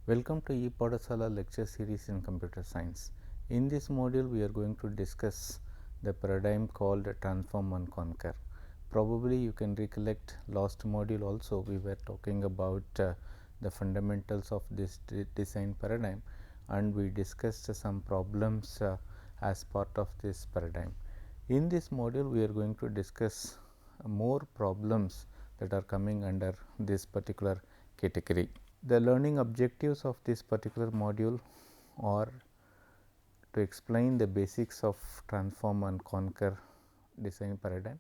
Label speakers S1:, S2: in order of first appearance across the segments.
S1: Welcome to e-Padasala lecture series in computer science. In this module, we are going to discuss the paradigm called transform and conquer. Probably you can recollect last module also we were talking about the fundamentals of this design paradigm, and we discussed some problems as part of this paradigm. In this module, we are going to discuss more problems that are coming under this particular category. The learning objectives of this particular module are to explain the basics of transform and conquer design paradigm.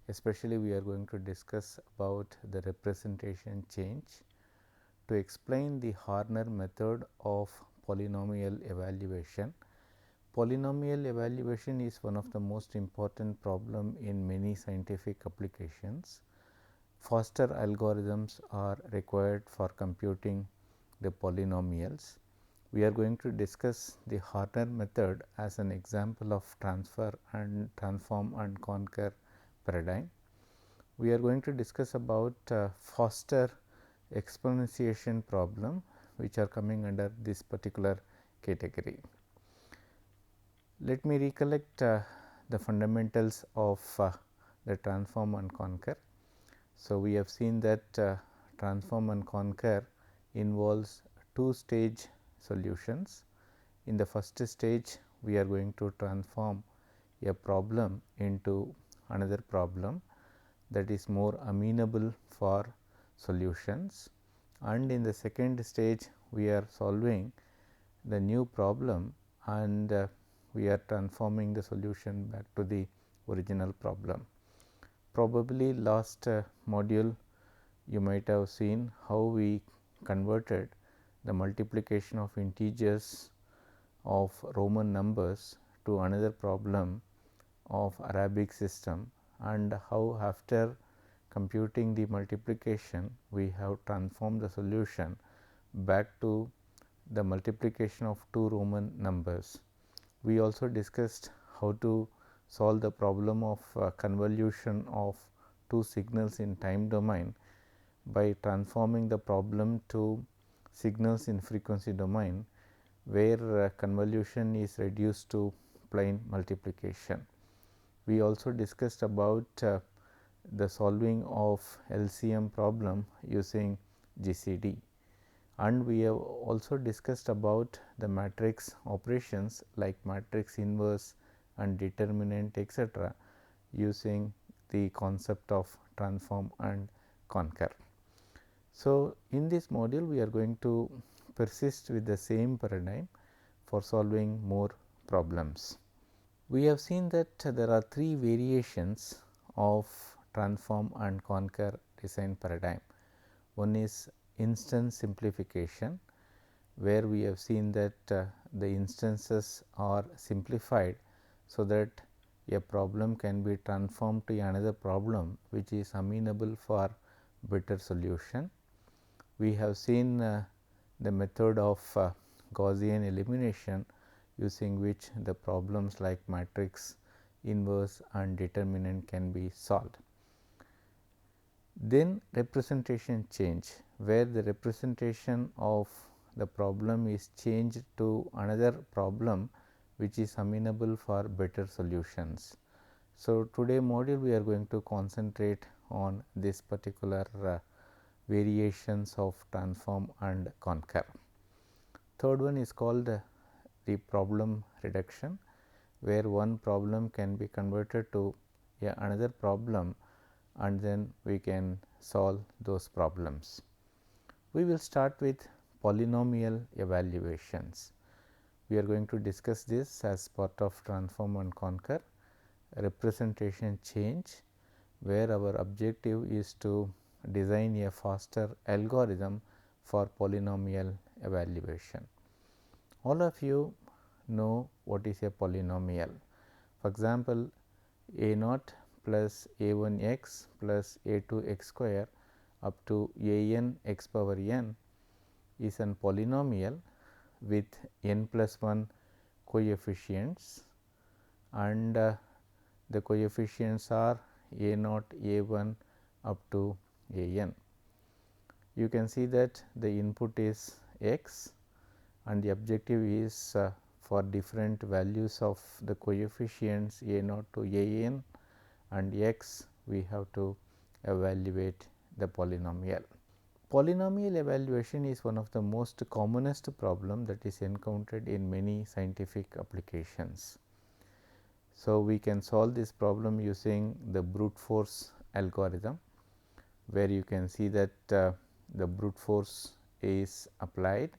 S1: Especially we are going to discuss about the representation change, to explain the Horner method of polynomial evaluation. Polynomial evaluation is one of the most important problem in many scientific applications. Faster algorithms are required for computing the polynomials. We are going to discuss the Horner method as an example of transform and conquer paradigm. We are going to discuss about faster exponentiation problem, which are coming under this particular category. Let me recollect the fundamentals of the transform and conquer. So, we have seen that transform and conquer involves two stage solutions. In the first stage, we are going to transform a problem into another problem that is more amenable for solutions, and in the second stage we are solving the new problem and we are transforming the solution back to the original problem. Probably last module you might have seen how we converted the multiplication of integers of Roman numbers to another problem of Arabic system, and how after computing the multiplication we have transformed the solution back to the multiplication of two Roman numbers. We also discussed how to solve the problem of convolution of two signals in time domain by transforming the problem to signals in frequency domain, where convolution is reduced to plain multiplication. We also discussed about the solving of LCM problem using GCD, and we have also discussed about the matrix operations like matrix inverse and determinant etc., using the concept of transform and conquer. So, in this module we are going to persist with the same paradigm for solving more problems. We have seen that there are three variations of transform and conquer design paradigm. One is instance simplification, where we have seen that the instances are simplified so that a problem can be transformed to another problem which is amenable for better solution. We have seen the method of Gaussian elimination, using which the problems like matrix inverse and determinant can be solved. Then representation change, where the representation of the problem is changed to another problem which is amenable for better solutions. So, today module we are going to concentrate on this particular variations of transform and conquer. Third one is called the problem reduction, where one problem can be converted to another problem and then we can solve those problems. We will start with polynomial evaluations. We are going to discuss this as part of transform and conquer. Representation change, where our objective is to design a faster algorithm for polynomial evaluation. All of you know what is a polynomial. For example, a naught plus a 1 x plus a 2 x square up to a n x power n is an polynomial with n plus 1 coefficients, and the coefficients are a naught, a 1 up to a n. You can see that the input is x, and the objective is for different values of the coefficients a naught to a n and x, we have to evaluate the polynomial. Polynomial evaluation is one of the most commonest problem that is encountered in many scientific applications. So, we can solve this problem using the brute force algorithm, where you can see that the brute force is applied,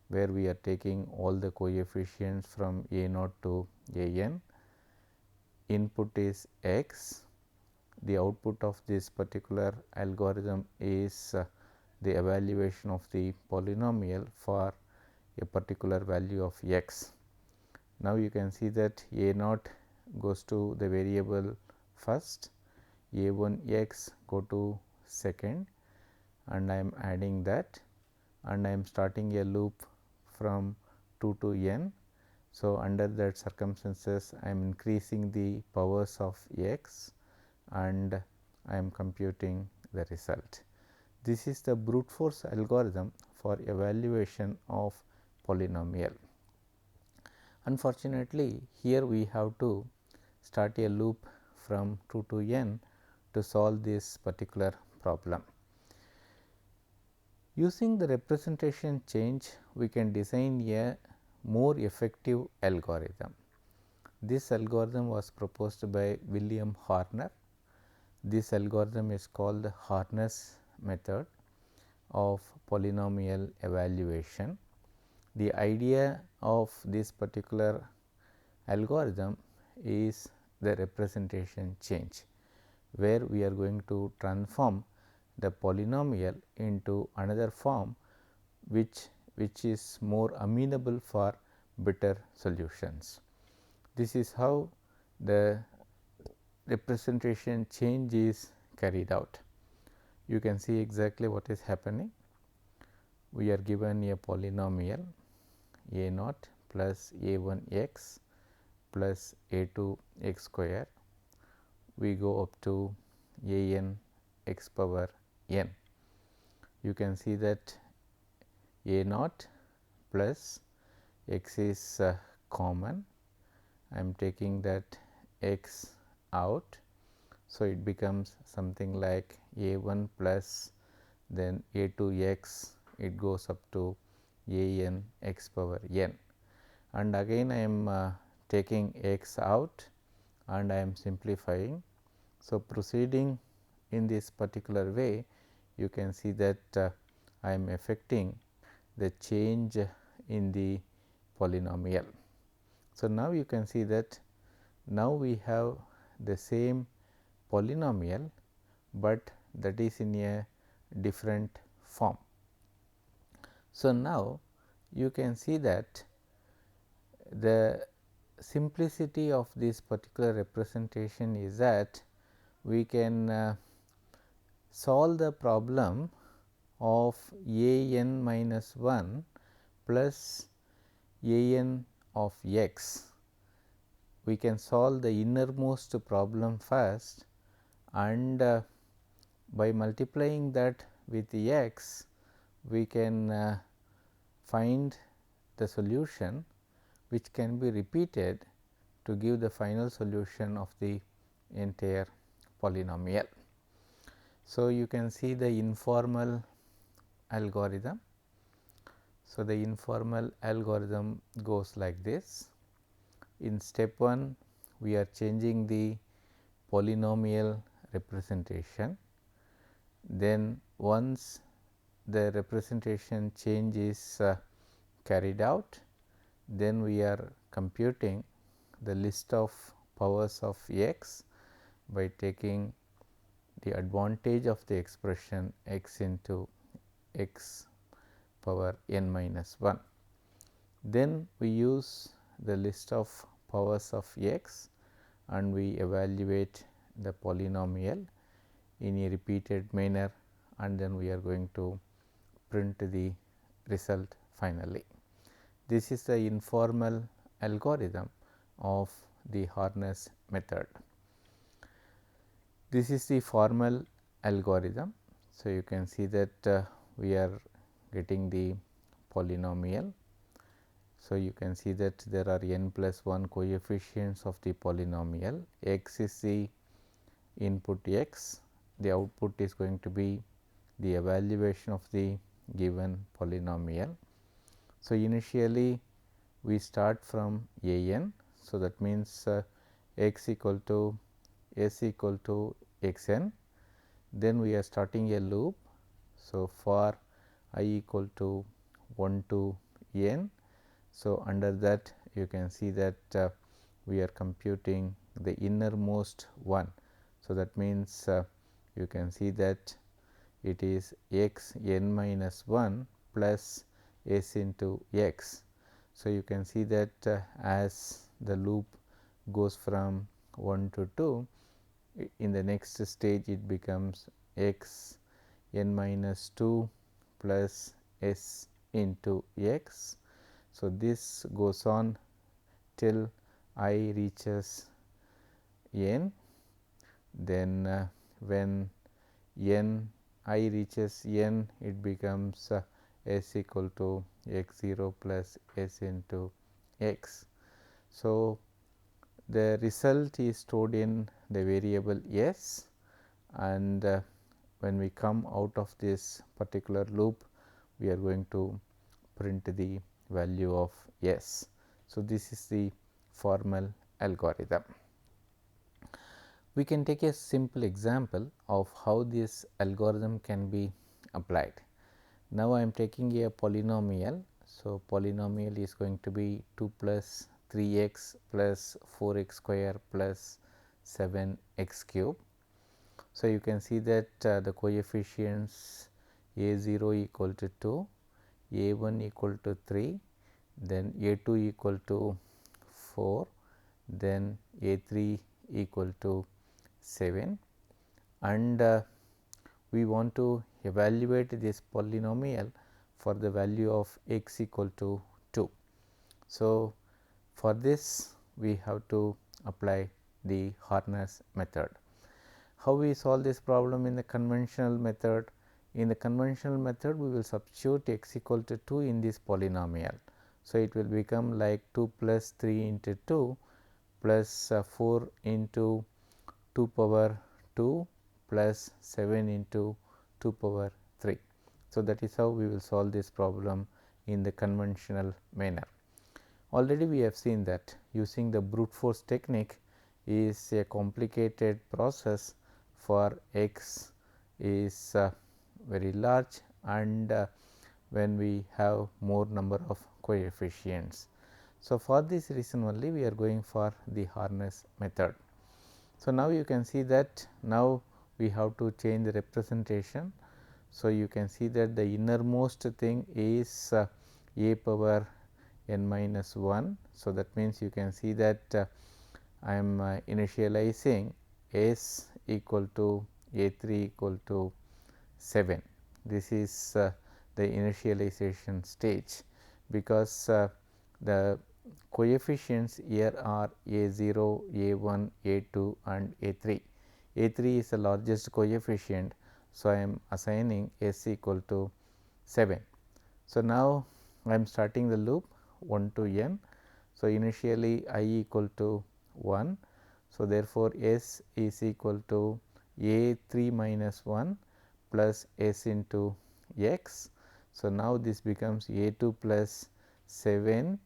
S1: where we are taking all the coefficients from a naught to a n. Input is x. The output of this particular algorithm is the evaluation of the polynomial for a particular value of x. Now, you can see that a naught goes to the variable first, a 1 x go to second, and I am adding that, and I am starting a loop from 2 to n. So, under that circumstances I am increasing the powers of x and I am computing the result. This is the brute force algorithm for evaluation of polynomial. Unfortunately, here we have to start a loop from 2 to n to solve this particular problem. Using the representation change, we can design a more effective algorithm. This algorithm was proposed by William Horner. This algorithm is called the Horner's method of polynomial evaluation. The idea of this particular algorithm is the representation change, where we are going to transform the polynomial into another form which is more amenable for better solutions. This is how the representation change is carried out. You can see exactly what is happening. We are given a polynomial a naught plus a 1 x plus a 2 x square. We go up to a n x power n. You can see that a naught plus x is common. I am taking that x out. So, it becomes something like a 1 plus then a 2 x, it goes up to a n x power n, and again I am taking x out and I am simplifying. So, proceeding in this particular way, you can see that I am affecting the change in the polynomial. So, now you can see that now we have the same polynomial, but that is in a different form. So, now you can see that the simplicity of this particular representation is that we can solve the problem of a n minus 1 plus a n of x. We can solve the innermost problem first, and by multiplying that with x, we can find the solution which can be repeated to give the final solution of the entire polynomial. So, you can see the informal algorithm. So, the informal algorithm goes like this. In step 1, we are changing the polynomial representation. Then once the representation change is carried out, then we are computing the list of powers of x by taking the advantage of the expression x into x power n minus 1. Then we use the list of powers of x and we evaluate the polynomial in a repeated manner, and then we are going to print the result finally. This is the informal algorithm of the Horner's method. This is the formal algorithm. So, you can see that we are getting the polynomial. So, you can see that there are n plus 1 coefficients of the polynomial. X is the input x, the output is going to be the evaluation of the given polynomial. So, initially we start from a n. So, that means x equal to s equal to x n, then we are starting a loop. So, for I equal to 1 to n. So, under that you can see that we are computing the innermost one. So, that means you can see that it is x n minus 1 plus s into x. So, you can see that as the loop goes from 1 to 2, in the next stage it becomes x n minus 2 plus s into x. So, this goes on till I reaches n, then when n I reaches n, it becomes s equal to x 0 plus s into x. So, the result is stored in the variable s, and when we come out of this particular loop, we are going to print the value of s. So, this is the formal algorithm. We can take a simple example of how this algorithm can be applied. Now, I am taking a polynomial. So, polynomial is going to be 2 plus 3 x plus 4 x square plus 7 x cube. So, you can see that the coefficients a 0 equal to 2, a 1 equal to 3, then a 2 equal to 4, then a 3 equal to 7, and we want to evaluate this polynomial for the value of x equal to 2. So, for this we have to apply the harness method. How we solve this problem in the conventional method? In the conventional method, we will substitute x equal to 2 in this polynomial. So, it will become like 2 plus 3 into 2 plus 4 into 2 power 2 plus 7 into 2 power 3. So, that is how we will solve this problem in the conventional manner. Already we have seen that using the brute force technique is a complicated process for x is very large, and when we have more number of coefficients. So, for this reason only we are going for the harness method. So, now you can see that now we have to change the representation. So, you can see that the innermost thing is a power n minus 1. So, that means you can see that I am initializing s equal to a 3 equal to 7. This is the initialization stage, because the coefficients here are a 0, a 1, a 2 and a 3. A 3 is the largest coefficient. So, I am assigning s equal to 7. So, now I am starting the loop 1 to n. So, initially I equal to 1. So, therefore, s is equal to a 3 minus 1 plus s into x. So, now this becomes a 2 plus 7,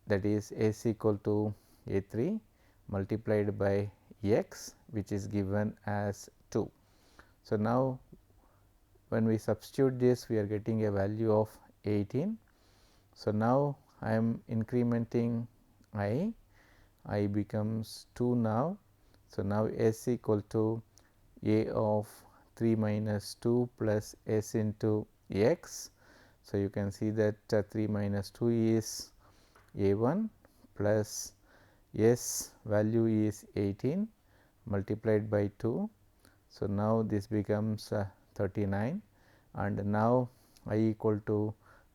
S1: that is s equal to a 3 multiplied by x, which is given as 2. So, now when we substitute this, we are getting a value of 18. So, now I am incrementing I becomes 2 now. So, now s equal to a of 3 minus 2 plus s into x. So, you can see that 3 minus 2 is a 1 plus s value is 18 multiplied by 2. So, now this becomes 39, and now I equal to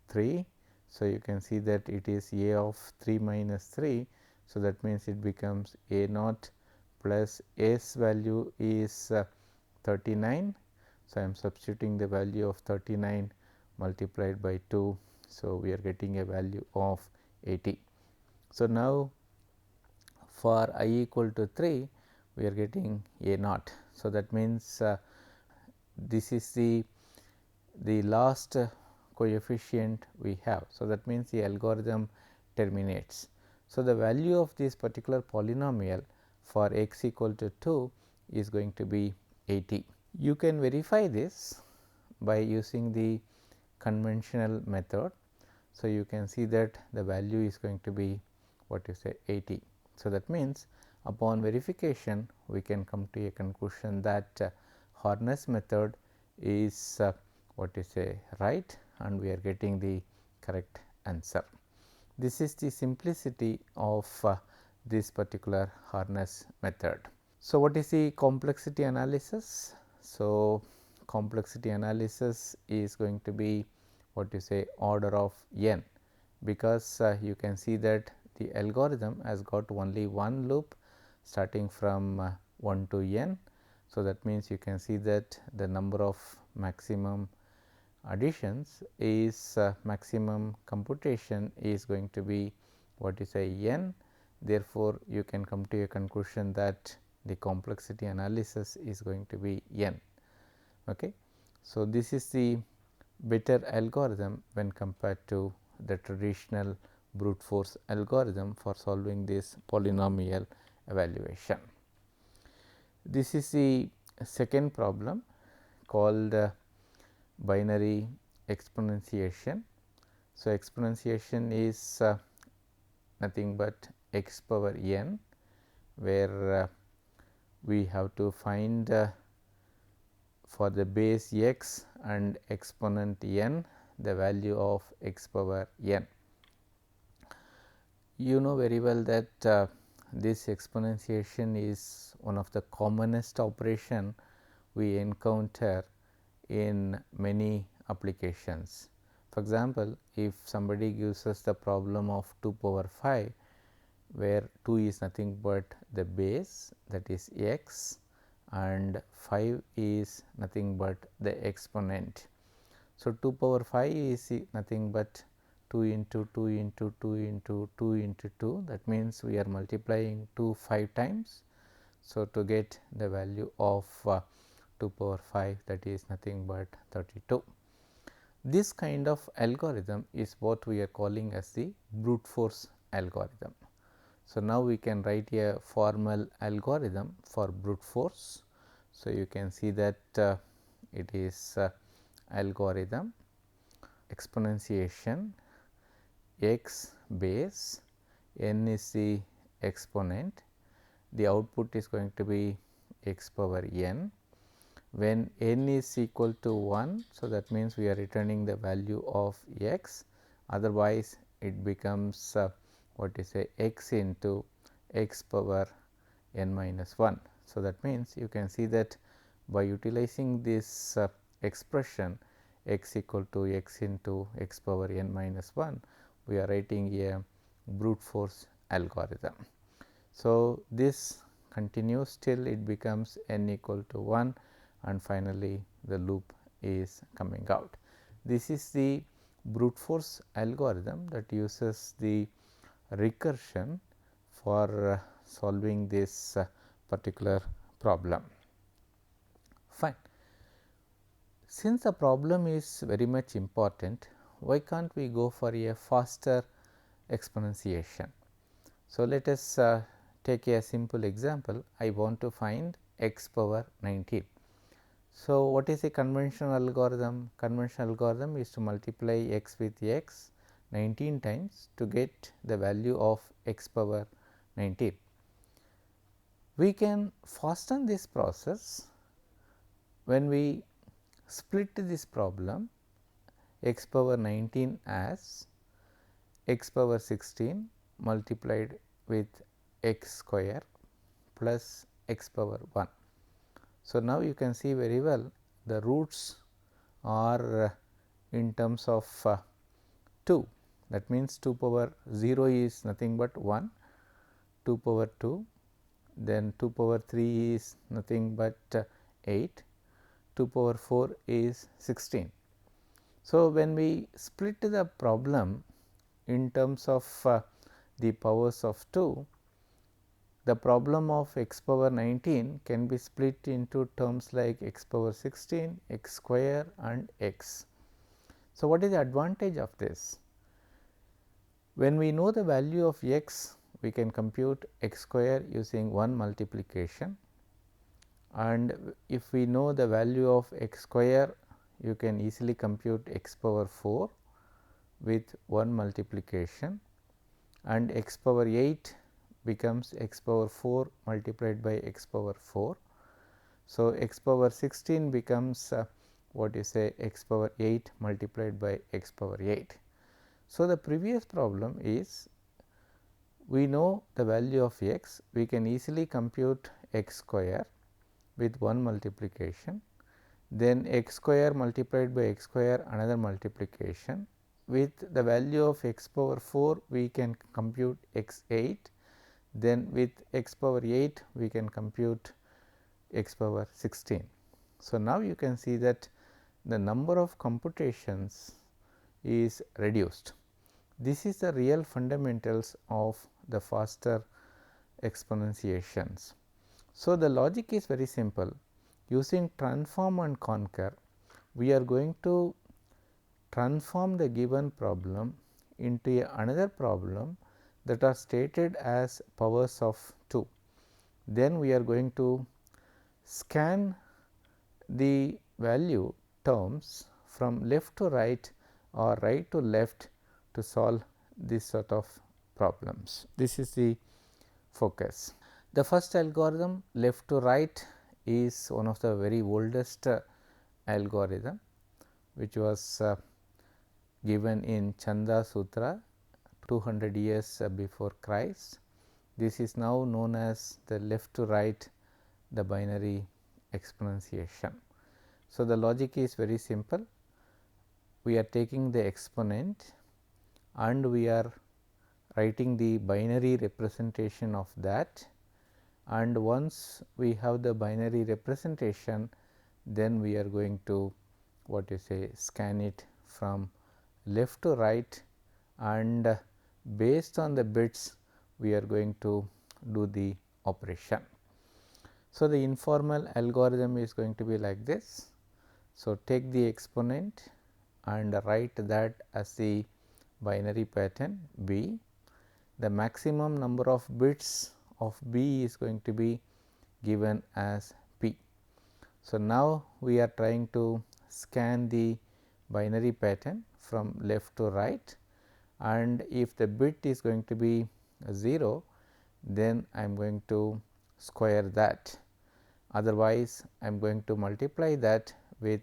S1: 3. So, you can see that it is a of 3 minus 3. So, that means it becomes a naught plus s value is 39. So, I am substituting the value of 39 multiplied by 2. So, we are getting a value of 80. So, now for I equal to 3 we are getting a naught. So, that means this is the last coefficient we have. So, that means the algorithm terminates. So, the value of this particular polynomial for x equal to 2 is going to be 80. You can verify this by using the conventional method. So, you can see that the value is going to be what you say 80. So, that means upon verification we can come to a conclusion that Horner's method is what you say right, and we are getting the correct answer. This is the simplicity of this particular Horner's method. So, what is the complexity analysis? So, complexity analysis is going to be what you say order of n, because you can see that the algorithm has got only one loop starting from 1 to n. So, that means you can see that the number of maximum additions is maximum computation is going to be what you say n. Therefore, you can come to a conclusion that the complexity analysis is going to be n. Okay. So, this is the better algorithm when compared to the traditional brute force algorithm for solving this polynomial evaluation. This is the second problem called binary exponentiation. So, exponentiation is nothing but x power n, where we have to find for the base x and exponent n the value of x power n. You know very well that this exponentiation is one of the commonest operation we encounter in many applications. For example, if somebody gives us the problem of 2 power 5, where 2 is nothing but the base, that is x, and 5 is nothing but the exponent. So, 2 power 5 is nothing but 2 into 2 into 2 into 2 into 2, that means we are multiplying 2 5 times. So, to get the value of 2 power 5, that is nothing but 32. This kind of algorithm is what we are calling as the brute force algorithm. So, now we can write a formal algorithm for brute force. So, you can see that it is algorithm exponentiation x base, n is the exponent, the output is going to be x power n. When n is equal to 1, so that means we are returning the value of x, otherwise it becomes what is say x into x power n minus 1. So, that means you can see that by utilizing this expression x equal to x into x power n minus 1, we are writing a brute force algorithm. So, this continues till it becomes n equal to 1, and finally, the loop is coming out. This is the brute force algorithm that uses the recursion for solving this particular problem. Fine. Since the problem is very much important, why can't we go for a faster exponentiation? So, let us take a simple example. I want to find x power 19. So, what is a conventional algorithm? Conventional algorithm is to multiply x with x 19 times to get the value of x power 19. We can fasten this process when we split this problem x power 19 as x power 16 multiplied with x square plus x power 1. So, now you can see very well the roots are in terms of 2, that means 2 power 0 is nothing but 1, 2 power 2, then 2 power 3 is nothing but 8, 2 power 4 is 16. So, when we split the problem in terms of the powers of 2, the problem of x power 19 can be split into terms like x power 16, x square and x. So, what is the advantage of this? When we know the value of x, we can compute x square using one multiplication, and if we know the value of x square, you can easily compute x power 4 with one multiplication, and x power 8 becomes x power 4 multiplied by x power 4. So, x power 16 becomes what you say x power 8 multiplied by x power 8. So, the previous problem is we know the value of x, we can easily compute x square with one multiplication, then x square multiplied by x square another multiplication. With the value of x power 4 we can compute x 8, then with x power 8 we can compute x power 16. So, now you can see that the number of computations is reduced. This is the real fundamentals of the faster exponentiations. So, the logic is very simple. Using transform and conquer, we are going to transform the given problem into another problem that are stated as powers of 2. Then we are going to scan the value terms from left to right or right to left to solve this sort of problems. This is the focus. The first algorithm left to right is one of the very oldest algorithm, which was given in Chanda Sutra 200 years before Christ. This is now known as the left to right, the binary exponentiation. So, the logic is very simple. We are taking the exponent and we are writing the binary representation of that, and once we have the binary representation, then we are going to what you say scan it from left to right, and based on the bits we are going to do the operation. So, the informal algorithm is going to be like this. So, take the exponent and write that as the binary pattern b. The maximum number of bits of b is going to be given as p. So, now we are trying to scan the binary pattern from left to right, and if the bit is going to be 0, then I am going to square that, otherwise I am going to multiply that with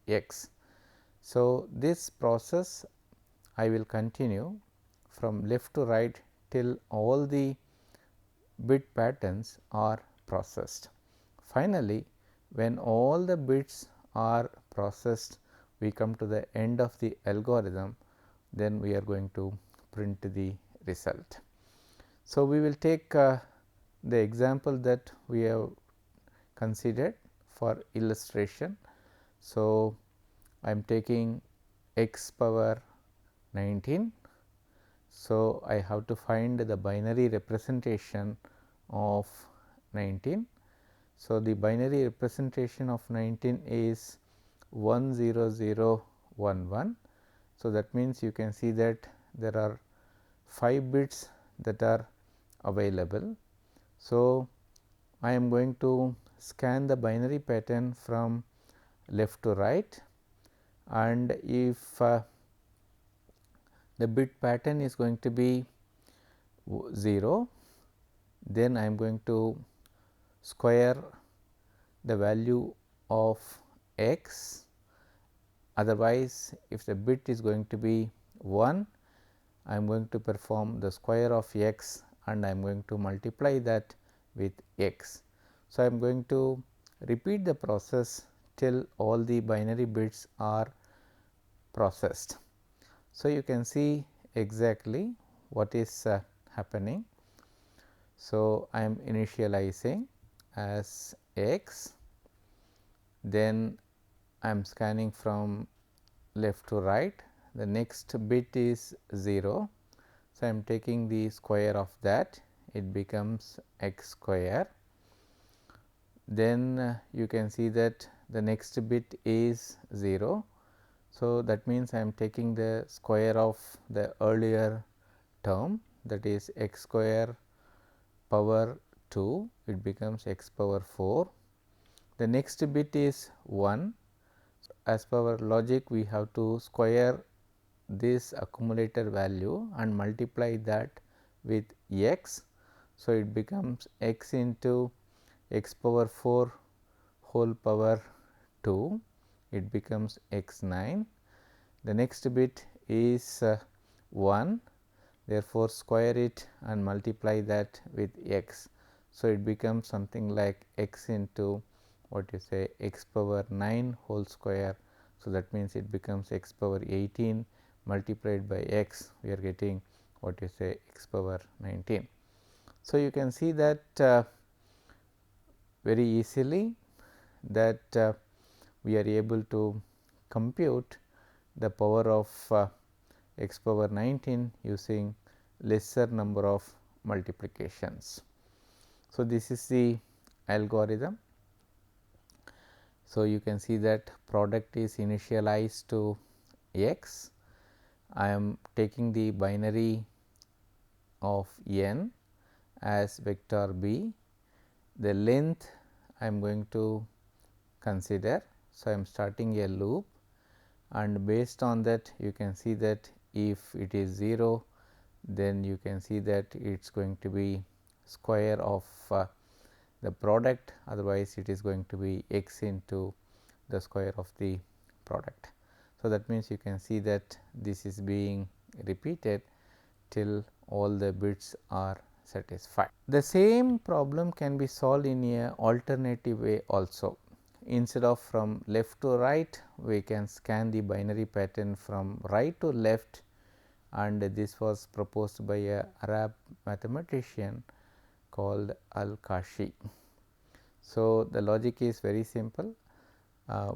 S1: x. So, this process I will continue from left to right till all the bit patterns are processed. Finally, when all the bits are processed, we come to the end of the algorithm, then we are going to print the result. So, we will take the example that we have considered for illustration. So, I am taking x power 19. So, I have to find the binary representation of 19. So, the binary representation of 19 is 10011. So, that means you can see that there are 5 bits that are available. So, I am going to scan the binary pattern from left to right, and if the bit pattern is going to be 0, then I am going to square the value of x. Otherwise, if the bit is going to be 1, I am going to perform the square of x and I am going to multiply that with x. So, I am going to repeat the process till all the binary bits are processed. So, you can see exactly what is happening. So, I am initializing as x, then I am scanning from left to right, the next bit is 0. So, I am taking the square of that, it becomes x square. Then you can see that the next bit is 0. So, that means I am taking the square of the earlier term, that is x square power 2, it becomes x power 4. The next bit is 1. So, as per our logic, we have to square this accumulator value and multiply that with x. So, it becomes x into x power 4 whole power 2, it becomes x 9. The next bit is 1, therefore, square it and multiply that with x. So, it becomes something like x into what you say x power 9 whole square. So, that means it becomes x power 18 multiplied by x, we are getting what you say x power 19. So, you can see that very easily that we are able to compute the power of x power 19 using lesser number of multiplications. So, this is the algorithm. So, you can see that product is initialized to x. I am taking the binary of n as vector b. The length I am going to consider. So, I am starting a loop, and based on that you can see that if it is 0, then you can see that it is going to be square of the product, otherwise it is going to be x into the square of the product. So, that means you can see that this is being repeated till all the bits are satisfied. The same problem can be solved in a alternative way also. Instead of from left to right, we can scan the binary pattern from right to left, and this was proposed by a Arab mathematician called Al-Kashi. So, the logic is very simple.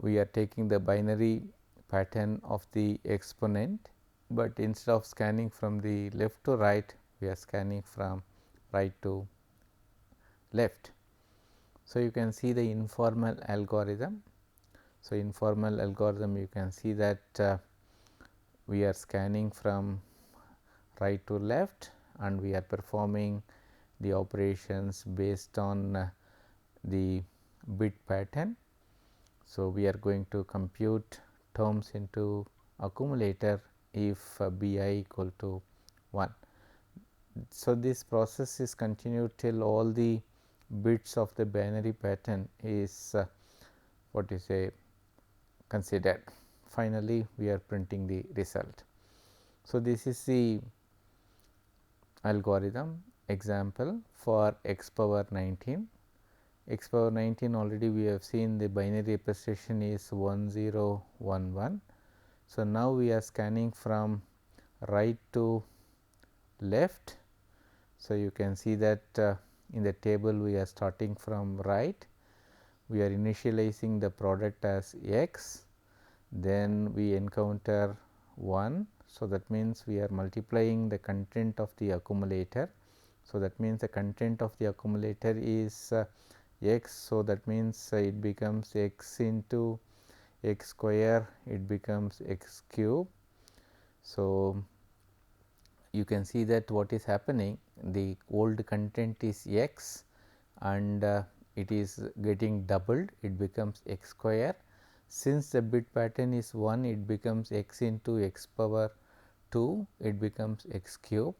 S1: We are taking the binary pattern of the exponent, but instead of scanning from the left to right, we are scanning from right to left. So, you can see the informal algorithm. So, informal algorithm, you can see that we are scanning from right to left, and we are performing the operations based on the bit pattern. So, we are going to compute terms into accumulator if b I equal to 1. So, this process is continued till all the bits of the binary pattern is what you say considered. Finally, we are printing the result. So, this is the algorithm example for x power 19. X power 19 already we have seen the binary representation is 1011. So, now we are scanning from right to left. So, you can see that in the table we are starting from right, we are initializing the product as x, then we encounter 1. So, that means we are multiplying the content of the accumulator. So, that means the content of the accumulator is x. So, that means it becomes x into x square, it becomes x cube. So, you can see that what is happening, the old content is x and it is getting doubled, it becomes x square. Since the bit pattern is 1, it becomes x into x power 2, it becomes x cube.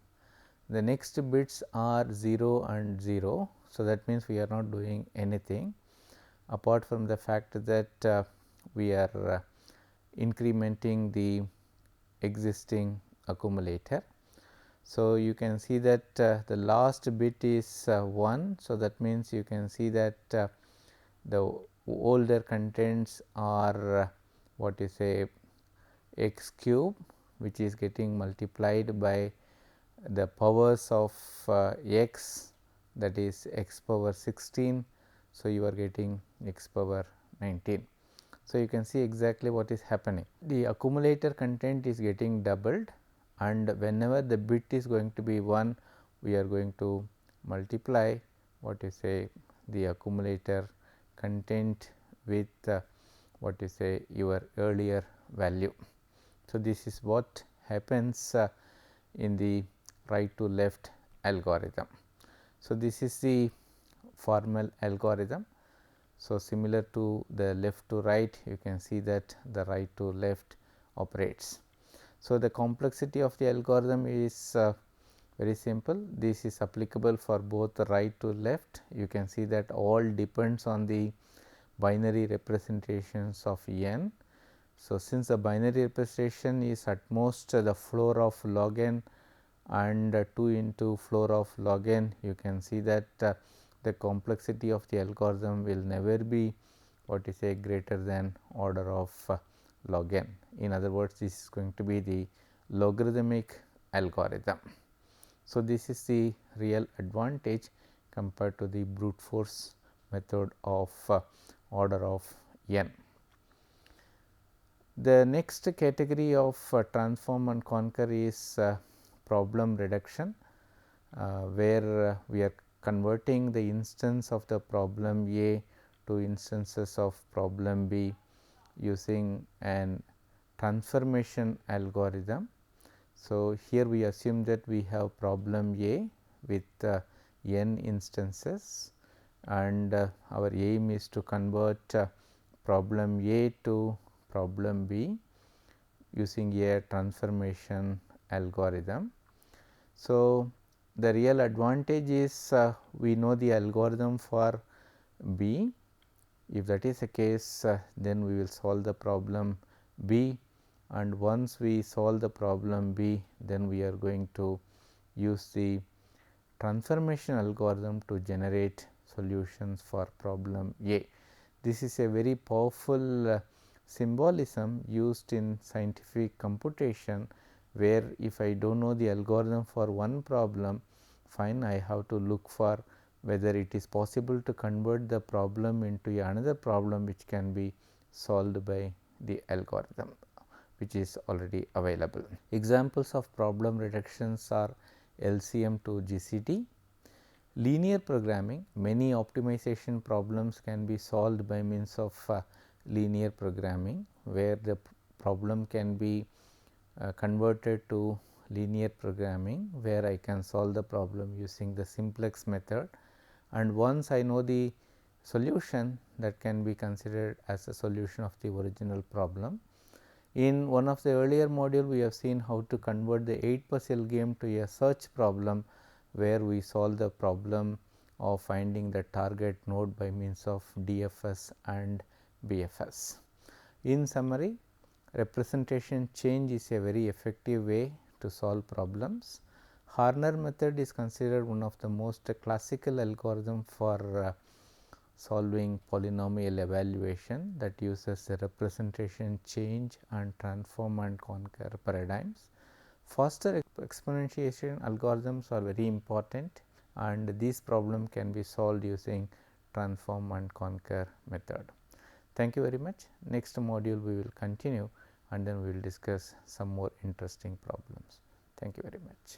S1: The next bits are 0 and 0. So, that means we are not doing anything apart from the fact that we are incrementing the existing accumulator. So, you can see that the last bit is 1. So, that means you can see that the older contents are what you say x cube, which is getting multiplied by the powers of x, that is x power 16. So, you are getting x power 19. So, you can see exactly what is happening. The accumulator content is getting doubled, and whenever the bit is going to be 1, we are going to multiply what you say the accumulator content with what you say your earlier value. So, this is what happens in the right to left algorithm. So, this is the formal algorithm. So, similar to the left to right, you can see that the right to left operates. So, the complexity of the algorithm is very simple. This is applicable for both the right to left. You can see that all depends on the binary representations of n. So, since the binary representation is at most the floor of log n and 2 into floor of log n, you can see that the complexity of the algorithm will never be what is a greater than order of log n. In other words, this is going to be the logarithmic algorithm. So, this is the real advantage compared to the brute force method of order of n. The next category of transform and conquer is problem reduction, where we are converting the instance of the problem A to instances of problem B using an transformation algorithm. So, here we assume that we have problem A with n instances, and our aim is to convert problem A to problem B using a transformation algorithm. So, the real advantage is we know the algorithm for B. If that is the case, then we will solve the problem B, and once we solve the problem B, then we are going to use the transformation algorithm to generate solutions for problem A. This is a very powerful symbolism used in scientific computation, where if I do not know the algorithm for one problem, fine, I have to look for whether it is possible to convert the problem into another problem which can be solved by the algorithm which is already available. Examples of problem reductions are LCM to GCD. Linear programming, many optimization problems can be solved by means of linear programming, where the problem can be converted to linear programming, where I can solve the problem using the simplex method, and once I know the solution, that can be considered as a solution of the original problem. In one of the earlier module, we have seen how to convert the 8 puzzle game to a search problem, where we solve the problem of finding the target node by means of DFS and BFS. In summary, representation change is a very effective way to solve problems. Horner method is considered one of the most classical algorithm for solving polynomial evaluation, that uses the representation change and transform and conquer paradigms. Faster exponentiation algorithms are very important, and this problem can be solved using transform and conquer method. Thank you very much. Next module we will continue, and then we will discuss some more interesting problems. Thank you very much.